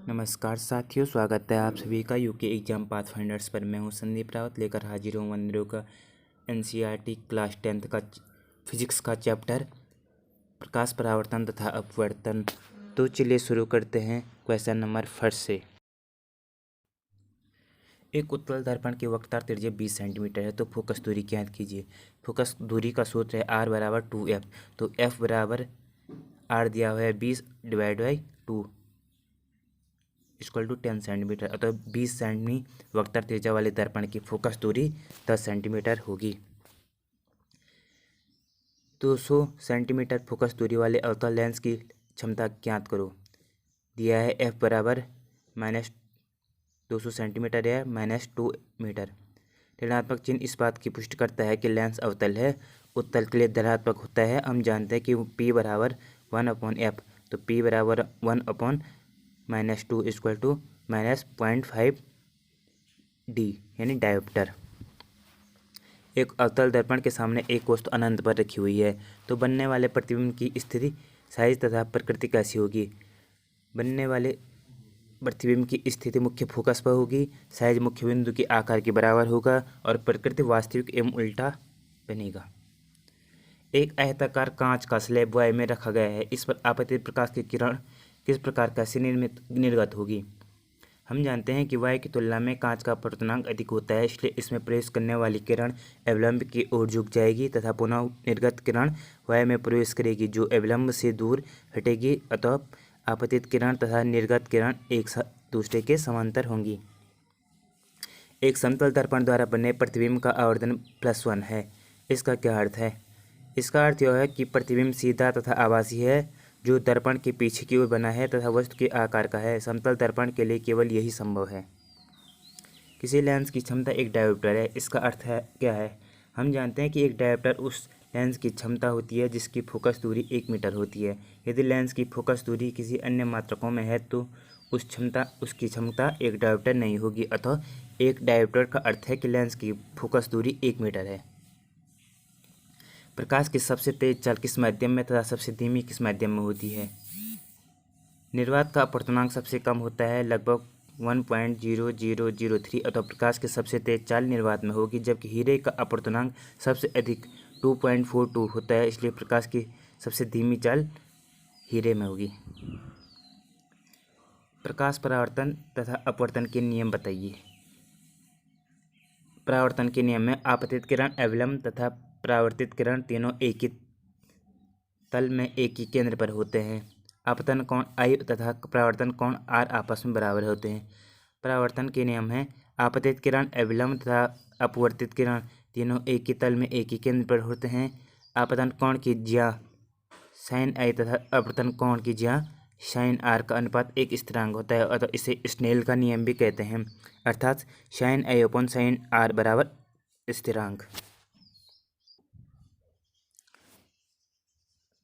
नमस्कार साथियों, स्वागत है आप सभी का यूके एग्जाम पाथफाइंडर्स पर। मैं हूं संदीप रावत, लेकर हाजिर हूं वनरो का एनसीईआरटी क्लास 10th का फिजिक्स का चैप्टर प्रकाश परावर्तन तथा अपवर्तन। तो चलिए शुरू करते हैं क्वेश्चन नंबर फर्स्ट से। एक उत्तल दर्पण की वक्रता त्रिज्या 20 सेंटीमीटर है, तो फोकस दूरी ज्ञात कीजिए। फोकस दूरी का सूत्र है R बराबर 2F। तो F बराबर R दिया हुआ है 20/2 इक्वल टू 10 सेंटीमीटर। अतः 20 सेंटी वक्र त्रिज्या वाले दर्पण की फोकस दूरी 10 सेंटीमीटर होगी। 200 सेंटीमीटर फोकस दूरी वाले अवतल लेंस की क्षमता ज्ञात करो। दिया है F बराबर -200 सेंटीमीटर या -2 मीटर। ऋणात्मक चिन्ह इस बात की पुष्टि करता है कि लेंस अवतल है। उत्तल के लिए धनात्मक होता है। हम जानते हैं कि P बराबर 1/F। तो P बराबर 1/-2 इक्वल टू -0.5 D यानी डायोप्टर। एक अवतल दर्पण के सामने एक वस्तु अनंत पर रखी हुई है, तो बनने वाले प्रतिबिंब की स्थिति, साइज तथा प्रकृति कैसी होगी। बनने वाले प्रतिबिंब की स्थिति मुख्य फोकस पर होगी, साइज मुख्य बिंदु के आकार के बराबर होगा और प्रकृति वास्तविक एवं उल्टा बनेगा। एक आयताकार कांच का स्लैब वायु में रखा गया है। इस पर आपतित प्रकाश की किरण किस प्रकार कैसे निर्गत होगी। हम जानते हैं कि वायु की तुलना में कांच का अपवर्तनांक अधिक होता है, इसलिए इसमें प्रवेश करने वाली किरण अवलंब की ओर झुक जाएगी तथा पुनः निर्गत किरण वायु में प्रवेश करेगी, जो अवलंब से दूर हटेगी। अतः आपतित किरण तथा निर्गत किरण एक दूसरे के समांतर होंगी। एक समतल दर्पण द्वारा बने प्रतिबिंब का आवर्धन +1 है। इसका क्या अर्थ है। इसका अर्थ यह है कि प्रतिबिंब सीधा तथा आभासी है, जो दर्पण के पीछे की ओर बना है तथा वस्तु के आकार का है। समतल दर्पण के लिए केवल यही संभव है। किसी लेंस की क्षमता एक डायोप्टर है। इसका अर्थ है क्या है। हम जानते हैं कि एक डायोप्टर उस लेंस की क्षमता होती है जिसकी फोकस दूरी 1 मीटर होती है। यदि लेंस की फोकस दूरी किसी अन्य मात्रकों में है तो उसकी क्षमता एक डायोप्टर नहीं होगी। अतः एक डायोप्टर का अर्थ है कि लेंस की फोकस दूरी 1 मीटर है। प्रकाश की सबसे तेज चाल किस माध्यम में तथा सबसे धीमी किस माध्यम में होती है। निर्वात का अपवर्तनांक सबसे कम होता है, लगभग 1.0003। अतः प्रकाश की सबसे तेज चाल निर्वात में होगी, जबकि हीरे का अपवर्तनांक सबसे अधिक 2.42 होता है, इसलिए प्रकाश की सबसे धीमी चाल हीरे में होगी। प्रकाश परावर्तन तथा अपवर्तन के नियम बताइए। परावर्तन के नियम में आपतित किरण, अवलंब तथा परावर्तित किरण तीनों एक ही तल में एक ही केंद्र पर होते हैं। आपतन कोण I तथा परावर्तन कोण R आपस में बराबर होते हैं। परावर्तन के नियम हैं आपतित किरण, अवलंब तथा अपवर्तित किरण तीनों एक ही तल में एक ही केंद्र पर होते हैं। आपतन कोण की ज्या sin I तथा अपवर्तन कोण की ज्या sin R का अनुपात एक स्थिरांक होता है, अतः इसे स्नेल का नियम भी कहते हैं, अर्थात sin I/sin R बराबर स्थिरांक।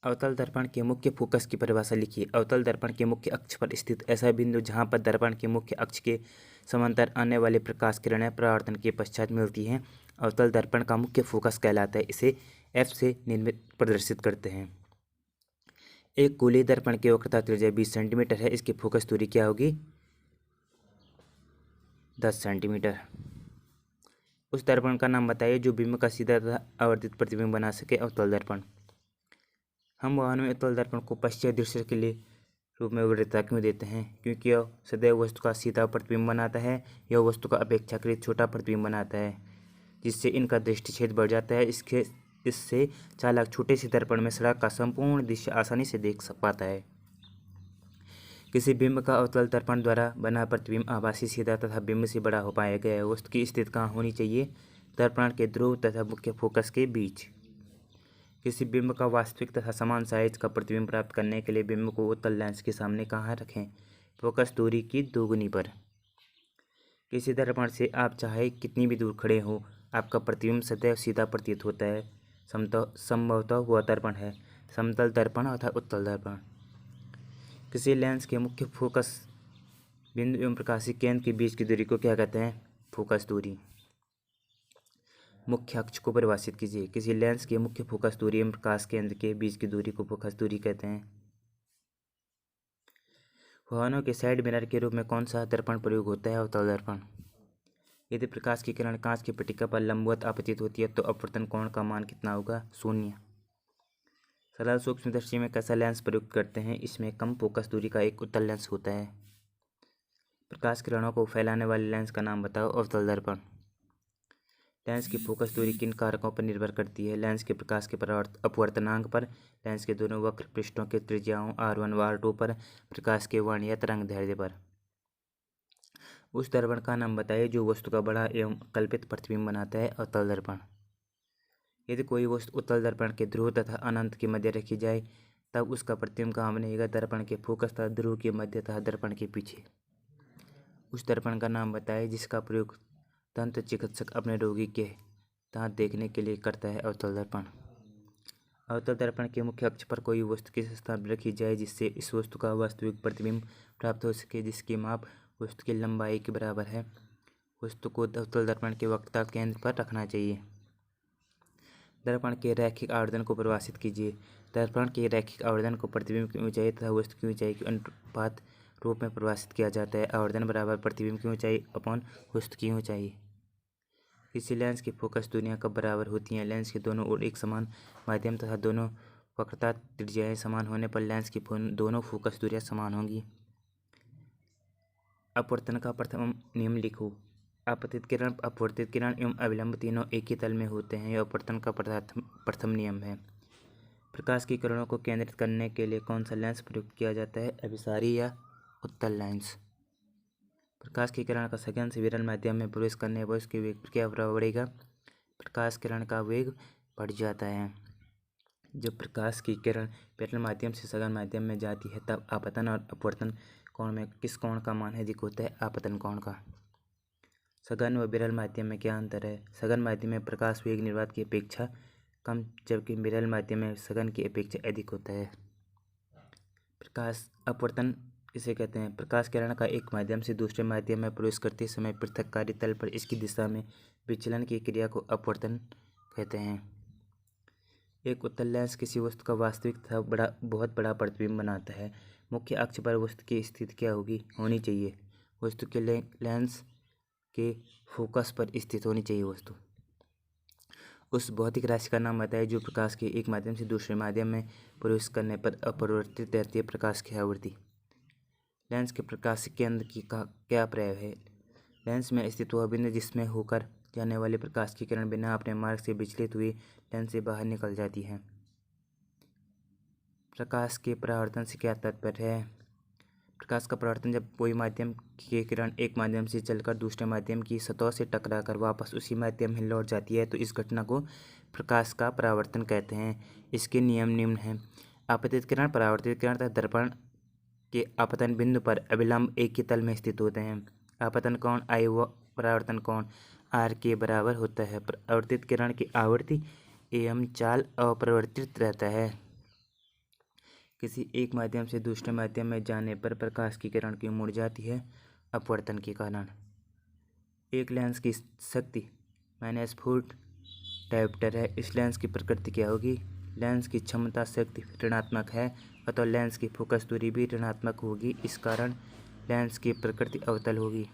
अवतल दर्पण के मुख्य फोकस की परिभाषा लिखिए। अवतल दर्पण के मुख्य अक्ष पर स्थित ऐसा बिंदु जहां पर दर्पण के मुख्य अक्ष के समांतर आने वाली प्रकाश किरणें परावर्तन के पश्चात मिलती हैं, अवतल दर्पण का मुख्य फोकस कहलाता है। इसे F से निर्मित प्रदर्शित करते हैं। एक गोलीय दर्पण की वक्रता त्रिज्या 20 सेंटीमीटर है। इसकी फोकस दूरी क्या होगी, 10 सेंटीमीटर। उस दर्पण का नाम बताइए जो बिंब का सीधा तथा आवर्धित प्रतिबिंब बना सके। अवतल दर्पण। हम वाहन में अवतल दर्पण को पश्चात दृश्य के लिए रूप में वरीयता क्यों देते हैं, क्योंकि यह सदैव वस्तु का सीधा प्रतिबिंब बनाता है। यह वस्तु का अपेक्षाकृत छोटा प्रतिबिंब बनाता है, जिससे इनका दृष्टिक्षेत्र बढ़ जाता है। इससे चालक छोटे से दर्पण में सड़क का संपूर्ण दृश्य आसानी से देख पाता है। किसी बिंब का अवतल दर्पण द्वारा बना प्रतिबिंब आभासी, सीधा तथा बिंब से बड़ा हो पाया गया है। वस्तु की स्थिति कहाँ होनी चाहिए, दर्पण के ध्रुव तथा मुख्य फोकस के बीच। किसी बिंब का वास्तविक तथा समान साइज का प्रतिबिंब प्राप्त करने के लिए बिंब को उत्तल लेंस के सामने कहाँ रखें, फोकस दूरी की दोगुनी पर। किसी दर्पण से आप चाहे कितनी भी दूर खड़े हो, आपका प्रतिबिंब सदैव सीधा प्रतीत होता है। संभवतः वह दर्पण है समतल दर्पण अथवा उत्तल दर्पण। किसी लेंस के मुख्य फोकस बिंदु एवं प्रकाशीय केंद्र के बीच की दूरी को क्या कहते हैं, फोकस दूरी। मुख्य अक्ष को परिभाषित कीजिए। किसी लेंस के मुख्य फोकस दूरी एवं प्रकाश केंद्र के बीच की दूरी को फोकस दूरी कहते हैं। वाहनों के साइड मिरर के रूप में कौन सा दर्पण प्रयोग होता है? अवतल दर्पण। यदि प्रकाश की किरण कांच की पट्टिका पर लंबवत आपतित होती है तो अपवर्तन कोण का मान कितना होगा? 0। सरल सूक्ष्मदर्शी में कैसा लेंस प्रयुक्त करते हैं? इसमें कम फोकस दूरी का एक उत्तल लेंस होता है। प्रकाश किरणों को फैलाने वाले लेंस का नाम बताओ? अवतल दर्पण। लेंस की फोकस दूरी किन कारकों पर निर्भर करती है? लेंस के प्रकाश के अपवर्तनांक पर, लेंस के दोनों वक्र पृष्ठों के त्रिज्याओं R1 व R2 पर, प्रकाश के वर्ण या तरंग दैर्ध्य पर। उस दर्पण का नाम बताइए जो वस्तु का बड़ा एवं कल्पित प्रतिबिंब बनाता है? अवतल दर्पण। यदि कोई वस्तु उत्तल दर्पण के ध्रुव तथा अनंत के मध्य रखी जाए तब उसका प्रतिबिंब कहाँ बनेगा? दर्पण के फोकस तथा ध्रुव के मध्य तथा दर्पण के पीछे। उस दर्पण का नाम बताइए जिसका प्रयोग दंत चिकित्सक अपने रोगी के दांत देखने के लिए करता है? अवतल दर्पण। अवतल दर्पण के मुख्य अक्ष पर कोई वस्तु किस स्थान पर रखी जाए जिससे इस वस्तु का वास्तविक प्रतिबिंब प्राप्त हो सके, जिसकी माप वस्तु की लंबाई के बराबर है? वस्तु को अवतल दर्पण के वक्रता केंद्र पर रखना चाहिए। दर्पण के रैखिक आवर्धन को परिभाषित कीजिए। दर्पण के रैखिक आवर्धन को प्रतिबिंब की ऊंचाई तथा वस्तु की ऊंचाई के अनुपात रूप में परिभाषित किया जाता है। आवर्धन बराबर प्रतिबिंब की ऊंचाई अपॉन वस्तु की ऊंचाई। किसी लेंस की फोकस दूरियां कब बराबर होती हैं? लेंस के दोनों ओर एक समान माध्यम तथा दोनों वक्रता त्रिज्याएं समान होने पर लेंस की दोनों फोकस दूरियां समान होंगी। अपवर्तन का प्रथम नियम लिखो। आपतित किरण, अपवर्तित किरण एवं अभिलंब तीनों एक ही तल में होते हैं। यह अपवर्तन का प्रथम नियम है। प्रकाश की किरणों को केंद्रित करने के लिए कौन सा लेंस प्रयुक्त किया जाता है? अभिसारी या उत्तल लेंस। प्रकाश की किरण का सघन से विरल माध्यम में प्रवेश करने पर उसके वेग पर क्या प्रभाव पड़ेगा? प्रकाश किरण का वेग बढ़ जाता है। जब प्रकाश की किरण विरल माध्यम से सघन माध्यम में जाती है तब आपतन और अपवर्तन कोण में किस कोण का मान अधिक होता है? आपतन कोण का। सघन व विरल माध्यम में क्या अंतर है? सघन माध्यम में प्रकाश वेग निर्वात की अपेक्षा कम जबकि विरल माध्यम में सघन की अपेक्षा अधिक होता है। प्रकाश अपवर्तन किसे कहते हैं? प्रकाश किरण का एक माध्यम से दूसरे माध्यम में प्रवेश करते समय पृथककारी तल पर इसकी दिशा में विचलन की क्रिया को अपवर्तन कहते हैं। एक उत्तल लेंस किसी वस्तु का वास्तविक तथा बहुत बड़ा प्रतिबिंब बनाता है। मुख्य अक्ष पर वस्तु की स्थिति क्या होनी चाहिए? वस्तु के लेंस के फोकस पर स्थित होनी चाहिए वस्तु। उस भौतिक राशि का नाम बताइए जो प्रकाश के एक माध्यम से दूसरे माध्यम में प्रवेश करने पर अपरिवर्तित रहती है? प्रकाश की आवृत्ति। लेंस के प्रकाश केंद्र की का क्या प्रभाव है? लेंस में स्थित वह बिंदु जिसमें होकर जाने वाली प्रकाश की किरण बिना अपने मार्ग से विचलित हुए लेंस से बाहर निकल जाती है। प्रकाश के परावर्तन से क्या तात्पर्य है? प्रकाश का परावर्तन जब कोई माध्यम की किरण एक माध्यम से चलकर दूसरे माध्यम की सतह से टकराकर वापस उसी माध्यम में लौट जाती है तो इस घटना को प्रकाश का परावर्तन कहते हैं। इसके नियम निम्न हैं। आपतित किरण, परावर्तित किरण तथा दर्पण के आपतन बिंदु पर अभिलंब एक ही तल में स्थित होते हैं। आपतन कोण I व परावर्तन कोण R के बराबर होता है। परावर्तित किरण की आवृत्ति एवं चाल अपरिवर्तित रहता है। किसी एक माध्यम से दूसरे माध्यम में जाने पर प्रकाश की किरण क्यों मुड़ जाती है? अपवर्तन के कारण। एक लेंस की शक्ति -4 डायोप्टर है। इस लेंस की प्रकृति क्या होगी? लेंस की क्षमता शक्ति ऋणात्मक है अतः लेंस की फोकस दूरी भी ऋणात्मक होगी। इस कारण लेंस की प्रकृति अवतल होगी।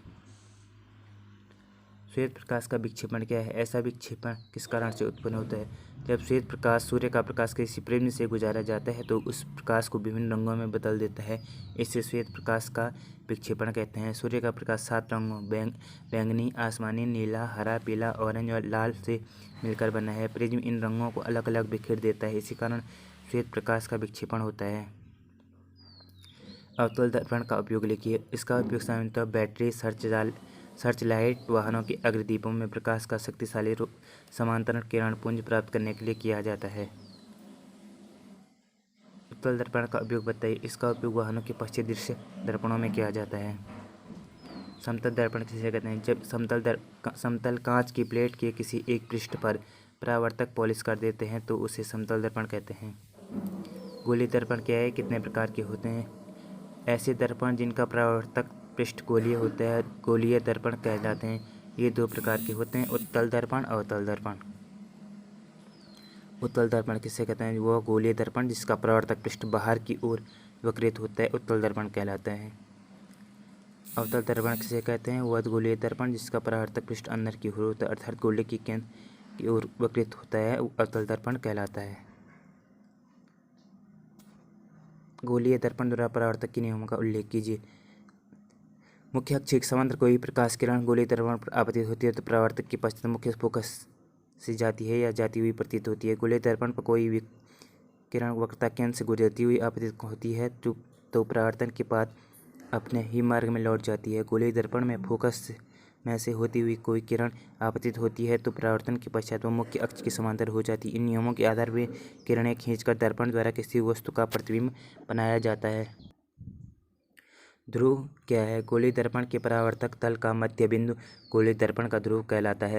श्वेत प्रकाश का विक्षेपण क्या है? ऐसा विक्षेपण किस कारण से उत्पन्न होता है? जब श्वेत प्रकाश सूर्य का प्रकाश किसी प्रिज्म से गुजारा जाता है तो उस प्रकाश को विभिन्न रंगों में बदल देता है। इसे श्वेत प्रकाश का विक्षेपण कहते हैं। सूर्य का प्रकाश 7 रंगों बैंगनी, आसमानी, नीला, हरा, पीला, ऑरेंज और लाल से मिलकर बना है। प्रिज्म इन रंगों को अलग अलग बिखेर देता है। इसी कारण श्वेत प्रकाश का विक्षेपण होता है। अवतल दर्पण का उपयोग लिखिए। इसका उपयोग सामान्यतः बैटरी, सर्चलाइट, वाहनों के अग्रदीपों में प्रकाश का शक्तिशाली समांतर किरण पुंज प्राप्त करने के लिए किया जाता है। उत्तल दर्पण का उपयोग बताइए। इसका उपयोग वाहनों के पश्चिम दृश्य दर्पणों में किया जाता है। समतल दर्पण किसे कहते हैं? जब समतल कांच की प्लेट के किसी एक पृष्ठ पर परावर्तक पॉलिश कर देते हैं तो उसे समतल दर्पण कहते हैं। गोलीय दर्पण क्या है? कितने प्रकार के होते हैं? ऐसे दर्पण जिनका परावर्तक पृष्ठ गोलीय होता है गोलीय दर्पण कहलाते हैं। ये 2 प्रकार के होते हैं, उत्तल दर्पण, अवतल दर्पण। उत्तल दर्पण किसे कहते हैं? वह गोलीय दर्पण जिसका परावर्तक पृष्ठ बाहर की ओर वक्रित होता है उत्तल दर्पण कहलाता है। अवतल दर्पण किसे कहते हैं? वह गोलीय दर्पण जिसका परावर्तक पृष्ठ अंदर की ओर होता है अर्थात गोले की केंद्र की ओर वक्रित होता है अवतल दर्पण कहलाता है। गोलीय दर्पण द्वारा परावर्तक के नियमों का उल्लेख कीजिए। मुख्य अक्ष के समांतर कोई प्रकाश किरण गोलीय दर्पण पर आपतित होती है तो परावर्तक के पश्चात मुख्य फोकस से जाती है या जाती हुई प्रतीत होती है। गोलीय दर्पण पर कोई भी किरण वक्रता केंद्र से गुजरती हुई आपतित होती है तो परावर्तन के बाद अपने ही मार्ग में लौट जाती है। गोलीय दर्पण में फोकस में से होती हुई कोई किरण आपतित होती है तो परावर्तन के पश्चात वो मुख्य अक्ष के समांतर हो जाती है। इन नियमों के आधार पर किरणें खींचकर दर्पण द्वारा किसी वस्तु का प्रतिबिंब बनाया जाता है। ध्रुव क्या है? गोलीय दर्पण के परावर्तक तल का मध्य बिंदु गोलीय दर्पण का ध्रुव कहलाता है।